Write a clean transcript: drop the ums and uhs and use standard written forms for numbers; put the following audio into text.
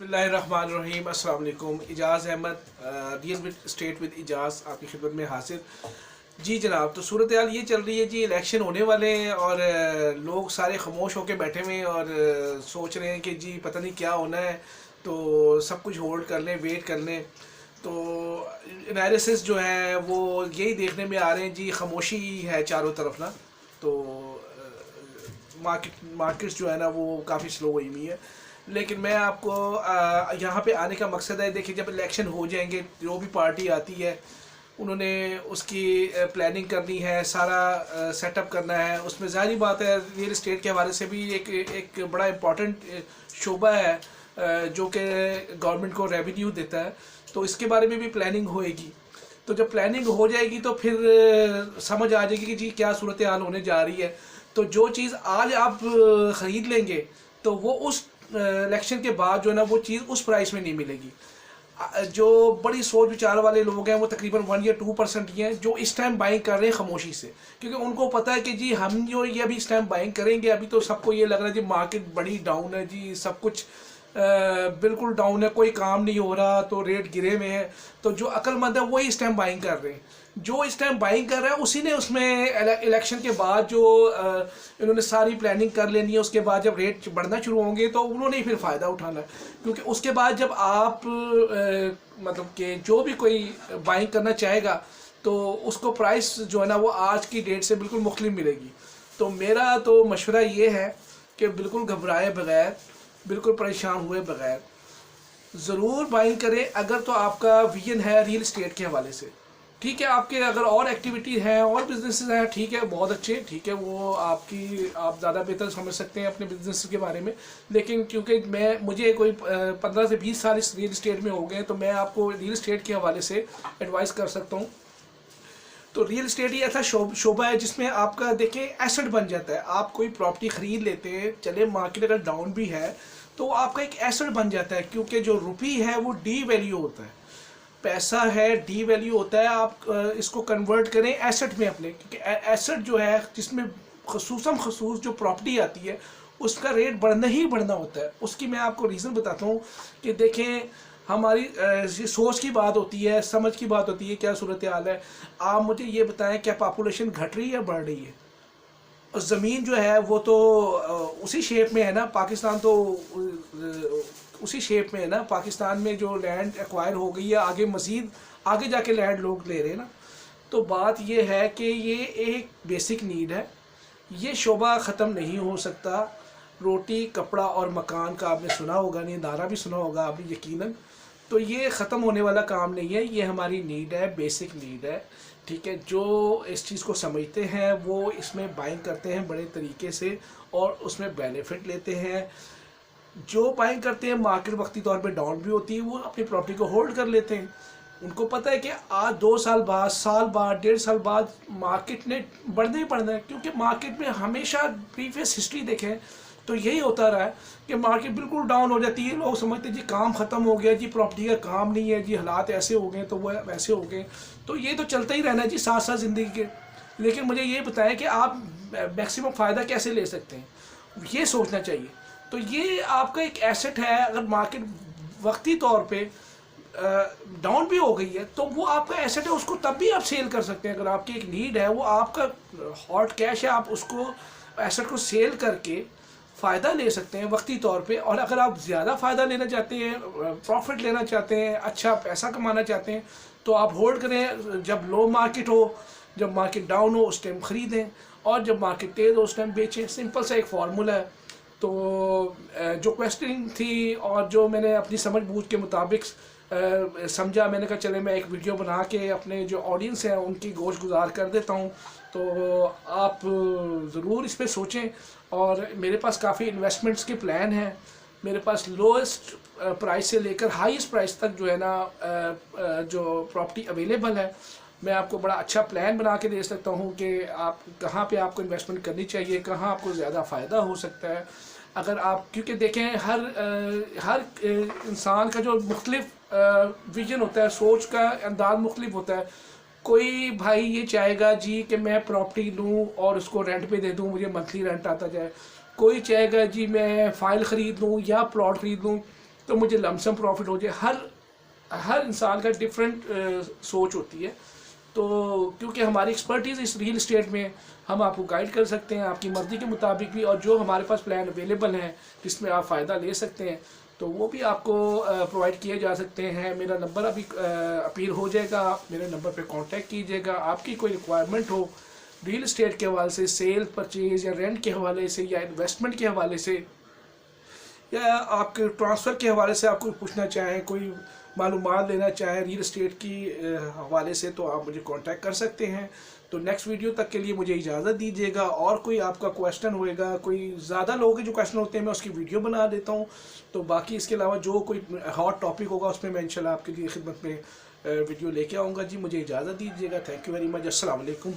बिस्मिल्लाहिर्रहमानिर्रहीम। अस्सलाम वालेकुम। Ijaz Ahmad, real estate with Ijaz आपकी खिदमत में हाजिर। जी जनाब, तो सूरत हाल ये चल रही है जी, इलेक्शन होने वाले हैं और लोग सारे खामोश होकर बैठे हुए हैं और सोच रहे हैं कि जी पता नहीं क्या होना है, तो सब कुछ होल्ड कर लें, वेट कर लें। तो एनालिसिस जो है वो यही देखने में आ रहे हैं जी, खामोशी है चारों तरफ ना। तो मार्केट्स जो है ना वो काफ़ी स्लो हुई हुई है। लेकिन मैं आपको यहाँ पे आने का मकसद है, देखिए जब इलेक्शन हो जाएंगे जो भी पार्टी आती है उन्होंने उसकी प्लानिंग करनी है, सारा सेटअप करना है। उसमें ज़ाहिर बात है रियल इस्टेट के हवाले से भी एक बड़ा इम्पॉर्टेंट शोबा है जो कि गवर्नमेंट को रेवेन्यू देता है, तो इसके बारे में भी प्लानिंग होएगी। तो जब प्लानिंग हो जाएगी तो फिर समझ आ जाएगी कि जी क्या सूरत हाल होने जा रही है। तो जो चीज़ आज आप ख़रीद लेंगे तो वो उस इलेक्शन के बाद जो है ना वो चीज़ उस प्राइस में नहीं मिलेगी। जो बड़ी सोच विचार वाले लोग हैं वो तकरीबन 1 या 2% ही हैं जो इस टाइम बाइंग कर रहे हैं खामोशी से, क्योंकि उनको पता है कि जी हम जो ये अभी इस टाइम बाइंग करेंगे, अभी तो सबको ये लग रहा है जी मार्केट बड़ी डाउन है, जी सब कुछ बिल्कुल डाउन है, कोई काम नहीं हो रहा, तो रेट गिरे में है। तो जो अक्लमंद है वही इस टाइम बाइंग कर रहे हैं। जो इस टाइम बाइंग कर रहा है उसी ने उसमें इलेक्शन के बाद जो इन्होंने सारी प्लानिंग कर लेनी है, उसके बाद जब रेट बढ़ना शुरू होंगे तो उन्होंने ही फिर फ़ायदा उठाना है। क्योंकि उसके बाद जब आप मतलब कि जो भी कोई बाइंग करना चाहेगा तो उसको प्राइस जो है ना वो आज की डेट से बिल्कुल मुख्तलिफ मिलेगी। तो मेरा तो मशवरा ये है कि बिल्कुल घबराए बगैर, बिल्कुल परेशान हुए बगैर ज़रूर बाइंग करें। अगर तो आपका विजन है रियल इस्टेट के हवाले से, ठीक है, आपके अगर और एक्टिविटी हैं और बिजनेसेस हैं, ठीक है, बहुत अच्छे, ठीक है, वो आप ज़्यादा बेहतर समझ सकते हैं अपने बिजनेस के बारे में। लेकिन क्योंकि मुझे कोई 15 से 20 साल इस रियल इस्टेट में हो गए, तो मैं आपको रियल इस्टेट के हवाले से एडवाइस कर सकता हूँ। तो रियल इस्टेट ही ऐसा शोबा है जिसमें आपका देखें एसेट बन जाता है। आप कोई प्रॉपर्टी ख़रीद लेते हैं, चले मार्केट अगर डाउन भी है तो आपका एक एसेट बन जाता है, क्योंकि जो रुपी है वो डी वैल्यू होता है, पैसा है डी वैल्यू होता है। आप इसको कन्वर्ट करें एसेट में अपने, क्योंकि एसेट जो है जिसमें खसूस जो प्रॉपर्टी आती है उसका रेट बढ़ना ही बढ़ना होता है। उसकी मैं आपको रीज़न बताता हूँ कि देखें, हमारी सोच की बात होती है, समझ की बात होती है, क्या सूरत हाल है। आप मुझे ये बताएं, क्या पॉपुलेशन घट रही है या बढ़ रही है? और ज़मीन जो है वो तो उसी शेप में है ना, पाकिस्तान तो उसी शेप में है ना। पाकिस्तान में जो लैंड एक्वायर हो गई है, आगे मज़ीद आगे जाके लैंड लोग ले रहे हैं ना। तो बात ये है कि ये एक बेसिक नीड है, ये शोबा ख़त्म नहीं हो सकता। रोटी कपड़ा और मकान का आपने सुना होगा, नहीं नारा भी सुना होगा आपने यकीनन। तो ये ख़त्म होने वाला काम नहीं है, ये हमारी नीड है, बेसिक नीड है, ठीक है। जो इस चीज़ को समझते हैं वो इसमें बाइंग करते हैं बड़े तरीके से और उसमें बेनिफिट लेते हैं। जो बाइंग करते हैं मार्केट वक्ती तौर पे डाउन भी होती है, वो अपनी प्रॉपर्टी को होल्ड कर लेते हैं। उनको पता है कि आज 2 साल बाद, साल बाद, 1.5 साल बाद मार्केट ने बढ़ना ही बढ़ना है, क्योंकि मार्केट में हमेशा प्रीवियस हिस्ट्री देखें तो यही होता रहा है कि मार्केट बिल्कुल डाउन हो जाती है, लोग समझते हैं जी काम ख़त्म हो गया, जी प्रॉपर्टी का काम नहीं है, जी हालात ऐसे हो गए तो वो वैसे हो गए। तो ये तो चलता ही रहना है जी साथ साथ ज़िंदगी के। लेकिन मुझे ये बताएं कि आप मैक्सिमम फ़ायदा कैसे ले सकते हैं, ये सोचना चाहिए। तो ये आपका एक एसेट है। अगर मार्केट वक्ती तौर पे डाउन भी हो गई है तो वो आपका एसेट है, उसको तब भी आप सेल कर सकते हैं। अगर आपकी एक नीड है, वो आपका हॉट कैश है, आप उसको एसेट को सेल करके फ़ायदा ले सकते हैं वक्ती तौर पे। और अगर आप ज़्यादा फ़ायदा लेना चाहते हैं, प्रॉफिट लेना चाहते हैं, अच्छा पैसा कमाना चाहते हैं, तो आप होल्ड करें। जब लो मार्केट हो, जब मार्केट डाउन हो उस टाइम ख़रीदें, और जब मार्केट तेज़ हो उस टाइम बेचें। सिंपल सा एक फार्मूला है। तो जो क्वेश्चनिंग थी और जो मैंने अपनी समझ बूझ के मुताबिक समझा, मैंने कहा चले मैं एक वीडियो बना के अपने जो ऑडियंस है उनकी गोश गुजार कर देता हूँ। तो आप ज़रूर इस पर सोचें। और मेरे पास काफ़ी इन्वेस्टमेंट्स के प्लान हैं। मेरे पास लोएस्ट प्राइस से लेकर हाईएस्ट प्राइस तक जो है ना जो प्रॉपर्टी अवेलेबल है। मैं आपको बड़ा अच्छा प्लान बना के दे सकता हूँ कि आप कहाँ पे आपको इन्वेस्टमेंट करनी चाहिए, कहाँ आपको ज़्यादा फ़ायदा हो सकता है। अगर आप, क्योंकि देखें हर इंसान का जो मुख्तलिफ विजन होता है, सोच का अंदाज मुख्तलिफ होता है। कोई भाई ये चाहेगा जी कि मैं प्रॉपर्टी लूँ और उसको रेंट पे दे दूँ, मुझे मंथली रेंट आता जाए। कोई चाहेगा जी मैं फ़ाइल ख़रीद लूँ या प्लॉट ख़रीद लूँ। तो मुझे लमसम प्रॉफिट हो जाए। हर इंसान का डिफरेंट सोच होती है। तो क्योंकि हमारी एक्सपर्टीज़ इस रियल इस्टेट में, हम आपको गाइड कर सकते हैं आपकी मर्ज़ी के मुताबिक भी, और जो हमारे पास प्लान अवेलेबल हैं जिसमें आप फ़ायदा ले सकते हैं तो वो भी आपको प्रोवाइड किए जा सकते हैं। मेरा नंबर अभी अपील हो जाएगा, मेरे नंबर पे कांटेक्ट कीजिएगा। आपकी कोई रिक्वायरमेंट हो रियल इस्टेट के हवाले से, सेल परचेज़ या रेंट के हवाले से, या इन्वेस्टमेंट के हवाले से, या आपके ट्रांसफ़र के हवाले से, आपको पूछना चाहें, कोई मालूमात लेना चाहें रियल इस्टेट की हवाले से, तो आप मुझे कांटेक्ट कर सकते हैं। तो नेक्स्ट वीडियो तक के लिए मुझे इजाज़त दीजिएगा। और कोई आपका क्वेश्चन होएगा, कोई ज़्यादा लोगों के जो क्वेश्चन होते हैं मैं उसकी वीडियो बना देता हूँ। तो बाकी इसके अलावा जो कोई हॉट टॉपिक होगा उसमें मैं इंशाल्लाह आपके लिए खिदमत में वीडियो लेके आऊँगा। जी मुझे इजाज़त दीजिएगा। Thank you very much. अस्सलाम वालेकुम।